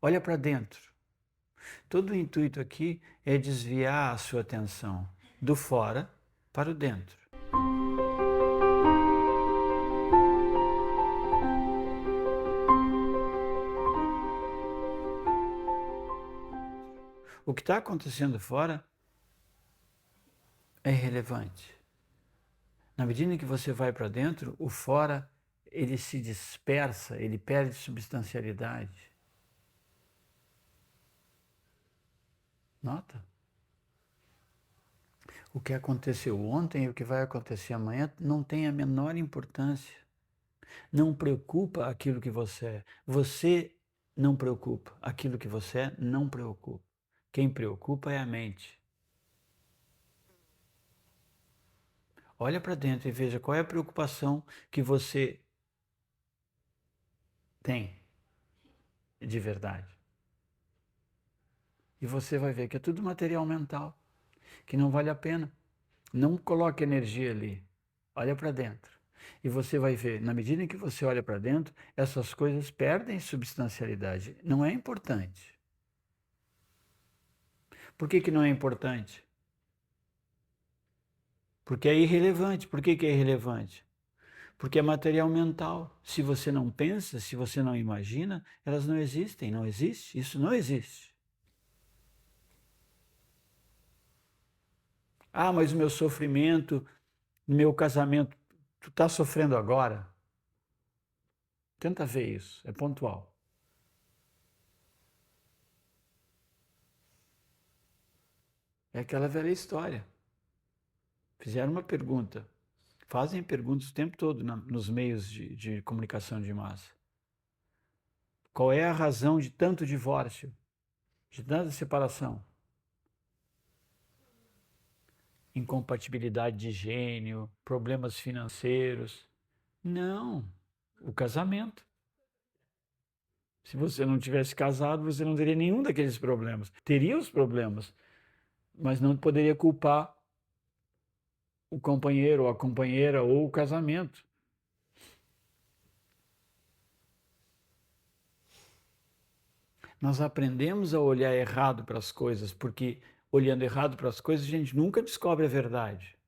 Olha para dentro. Todo o intuito aqui é desviar a sua atenção do fora para o dentro. O que está acontecendo fora é irrelevante. Na medida em que você vai para dentro, o fora ele se dispersa, ele perde substancialidade. Nota? O que aconteceu ontem e o que vai acontecer amanhã não tem a menor importância. Não preocupa aquilo que você é. Você não preocupa. Aquilo que você é não preocupa. Quem preocupa é a mente. Olha para dentro e veja qual é a preocupação que você tem de verdade. E você vai ver que é tudo material mental, que não vale a pena. Não coloque energia ali. Olha para dentro. E você vai ver, na medida em que você olha para dentro, essas coisas perdem substancialidade. Não é importante. Por que não é importante? Porque é irrelevante. Por que é irrelevante? Porque é material mental. Se você não pensa, se você não imagina, elas não existem. Não existe. Isso não existe. Ah, mas o meu sofrimento, o meu casamento, tu está sofrendo agora? Tenta ver isso. É pontual. É aquela velha história. Fizeram uma pergunta. Fazem perguntas o tempo todo nos meios de comunicação de massa. Qual é a razão de tanto divórcio, de tanta separação? Incompatibilidade de gênio, problemas financeiros. Não, o casamento. Se você não tivesse casado, você não teria nenhum daqueles problemas. Teria os problemas, mas não poderia culpar o companheiro ou a companheira ou o casamento. Nós aprendemos a olhar errado para as coisas, porque olhando errado para as coisas, a gente nunca descobre a verdade.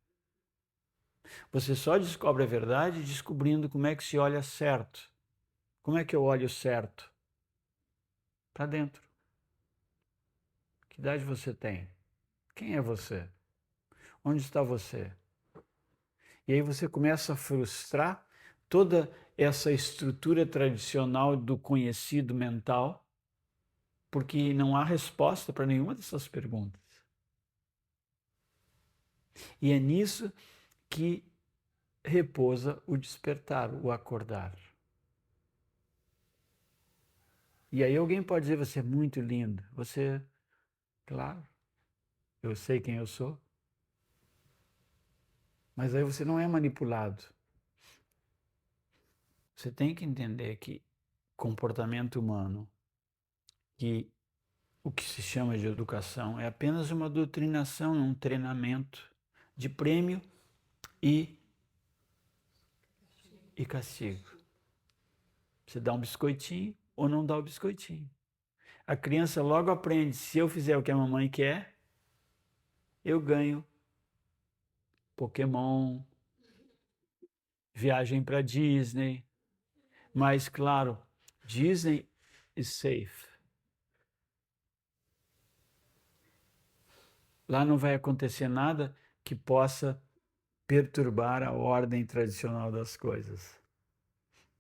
Você só descobre a verdade descobrindo como é que se olha certo. Como é que eu olho certo? Para dentro. Que idade você tem? Quem é você? Onde está você? E aí você começa a frustrar toda essa estrutura tradicional do conhecido mental, porque não há resposta para nenhuma dessas perguntas. E é nisso que repousa o despertar, o acordar. E aí alguém pode dizer, você é muito lindo. Você, claro, eu sei quem eu sou. Mas aí você não é manipulado. Você tem que entender que comportamento humano, que o que se chama de educação, é apenas uma doutrinação, um treinamento de prêmio e castigo. Você dá um biscoitinho ou não dá o biscoitinho. A criança logo aprende, se eu fizer o que a mamãe quer, eu ganho Pokémon, viagem para Disney. Mas, claro, Disney is safe. Lá não vai acontecer nada que possa perturbar a ordem tradicional das coisas.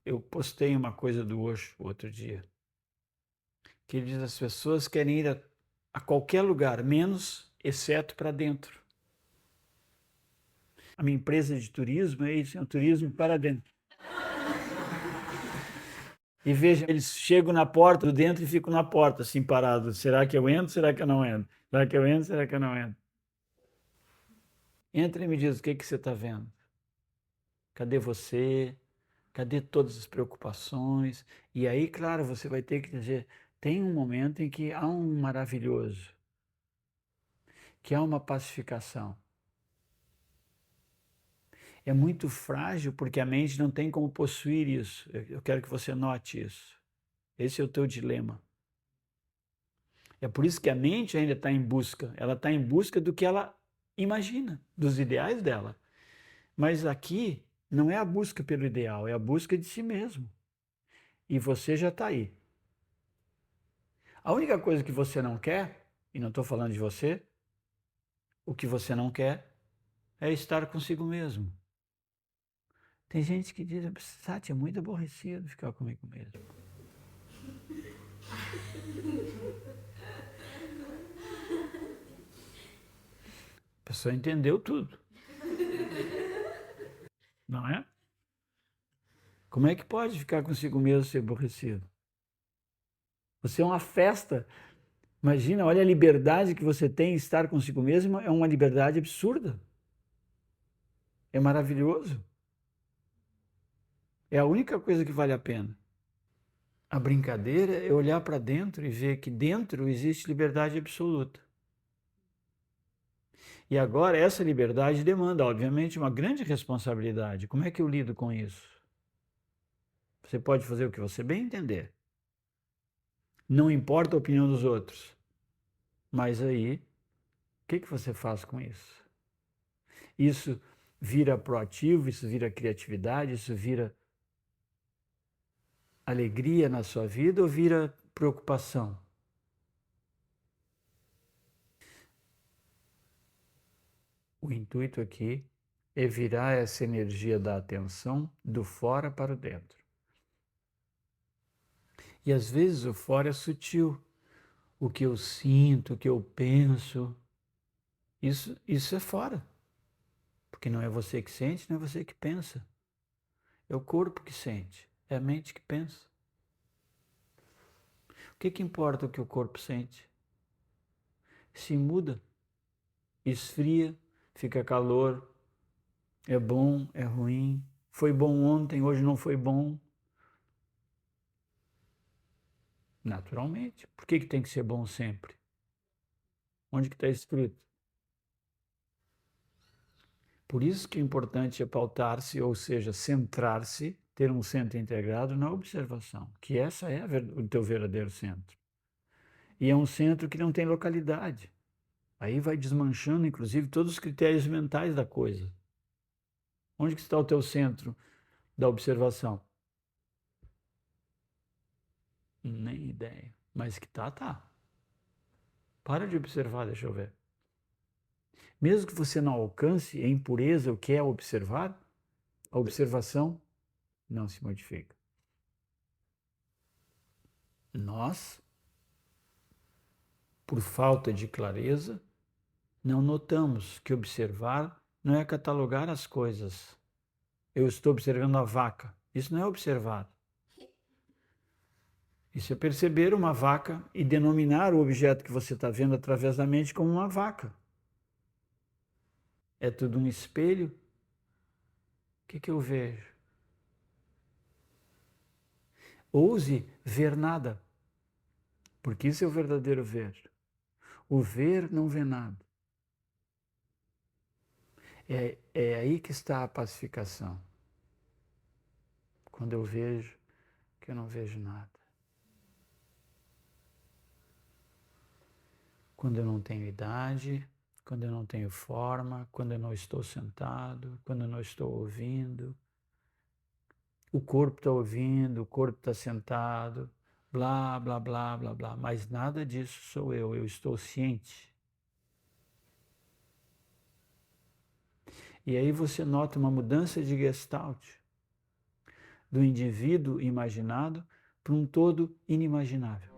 Eu postei uma coisa do Osho outro dia, que ele diz que as pessoas querem ir a qualquer lugar, menos, exceto para dentro. A minha empresa de turismo é isso, é um turismo para dentro. E veja, eles chegam na porta do dentro e ficam na porta, assim, parados. Será que eu entro? Será que eu não entro? Será que eu entro? Será que eu não entro? Entra e me diz o que você está vendo. Cadê você? Cadê todas as preocupações? E aí, claro, você vai ter que dizer, tem um momento em que há um maravilhoso, que há uma pacificação. É muito frágil porque a mente não tem como possuir isso. Eu quero que você note isso. Esse é o teu dilema. É por isso que a mente ainda está em busca. Ela está em busca do que ela imagina, dos ideais dela. Mas aqui não é a busca pelo ideal, é a busca de si mesmo. E você já está aí. A única coisa que você não quer, e não estou falando de você, o que você não quer é estar consigo mesmo. Tem gente que diz, Sati, é muito aborrecido ficar comigo mesmo. A pessoa entendeu tudo. Não é? Como é que pode ficar consigo mesmo ser aborrecido? Você é uma festa. Imagina, olha a liberdade que você tem em estar consigo mesmo, é uma liberdade absurda. É maravilhoso. É a única coisa que vale a pena. A brincadeira é olhar para dentro e ver que dentro existe liberdade absoluta. E agora essa liberdade demanda, obviamente, uma grande responsabilidade. Como é que eu lido com isso? Você pode fazer o que você bem entender. Não importa a opinião dos outros. Mas aí, o que você faz com isso? Isso vira proativo, isso vira criatividade, isso vira alegria na sua vida ou vira preocupação? O intuito aqui é virar essa energia da atenção do fora para o dentro. E às vezes o fora é sutil. O que eu sinto, o que eu penso, isso é fora. Porque não é você que sente, não é você que pensa. É o corpo que sente, é a mente que pensa. O que importa o que o corpo sente? Se muda, esfria, fica calor, é bom, é ruim, foi bom ontem, hoje não foi bom. Naturalmente. Por que tem que ser bom sempre? Onde que está escrito? Por isso que é importante é pautar-se, ou seja, centrar-se, ter um centro integrado na observação, que essa é o teu verdadeiro centro. E é um centro que não tem localidade. Aí vai desmanchando, inclusive, todos os critérios mentais da coisa. Onde que está o teu centro da observação? Nem ideia. Mas que tá. Para de observar, deixa eu ver. Mesmo que você não alcance em pureza o que é observar, a observação não se modifica. Nós, por falta de clareza, não notamos que observar não é catalogar as coisas. Eu estou observando a vaca. Isso não é observar. Isso é perceber uma vaca e denominar o objeto que você está vendo através da mente como uma vaca. É tudo um espelho. O que eu vejo? Ouse ver nada, porque isso é o verdadeiro ver. O ver não vê nada. É aí que está a pacificação. Quando eu vejo que eu não vejo nada. Quando eu não tenho idade, quando eu não tenho forma, quando eu não estou sentado, quando eu não estou ouvindo. O corpo está ouvindo, o corpo está sentado, blá, blá, blá, blá, blá. Mas nada disso sou eu estou ciente. E aí você nota uma mudança de gestalt do indivíduo imaginado para um todo inimaginável.